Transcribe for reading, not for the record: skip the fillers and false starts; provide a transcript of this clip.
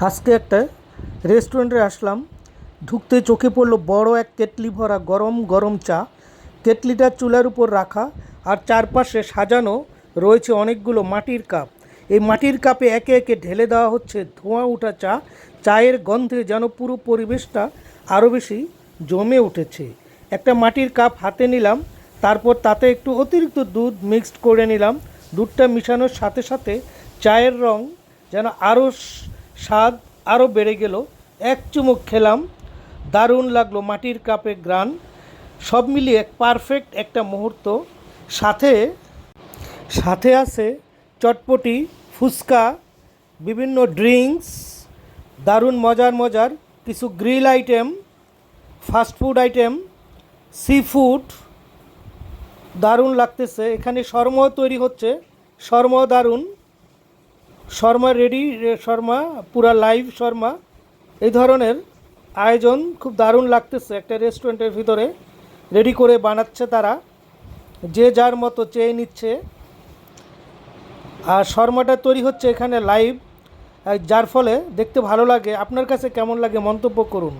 আজকে একটা রেস্টুরেন্টে আসলাম। ঢুকতে চোখে পড়লো বড় এক কেটলি ভরা গরম গরম চা। কেটলিটা চুলার উপর রাখা, আর চারপাশে সাজানো রয়েছে অনেকগুলো মাটির কাপ। এই মাটির কাপে একে একে ঢেলে দেওয়া হচ্ছে ধোঁয়া ওঠা চা। চায়ের গন্ধে যেন পুরো পরিবেশটা আরও বেশি জমে উঠেছে। একটা মাটির কাপ হাতে নিলাম, তারপর তাতে একটু অতিরিক্ত দুধ মিক্সড করে নিলাম। দুধটা মিশানোর সাথে সাথে চায়ের রং যেন আরও স্বাদ আরও বেড়ে গেল। এক চুমুক খেলাম, দারুণ লাগলো মাটির কাপে গ্রান। সব মিলিয়ে পারফেক্ট একটা মুহূর্ত। সাথে সাথে আছে চটপটি, ফুচকা, বিভিন্ন ড্রিঙ্কস, দারুণ মজার মজার কিছু grill item, fast food item, sea food. দারুণ লাগতেছে। এখানে শর্মাও তৈরি হচ্ছে, শর্মাও দারুণ। শর্মা রেডি, শর্মা পুরা লাইভ শর্মা। এই ধরনের আয়োজন খুব দারুণ লাগতেছে। একটা রেস্টুরেন্টের ভিতরে রেডি করে বানাচ্ছে তারা, যে যার মতো চেয়ে নিচ্ছে। আর শর্মাটা তৈরি হচ্ছে এখানে লাইভ, যার ফলে দেখতে ভালো লাগে। আপনার কাছে কেমন লাগে মন্তব্য করুন।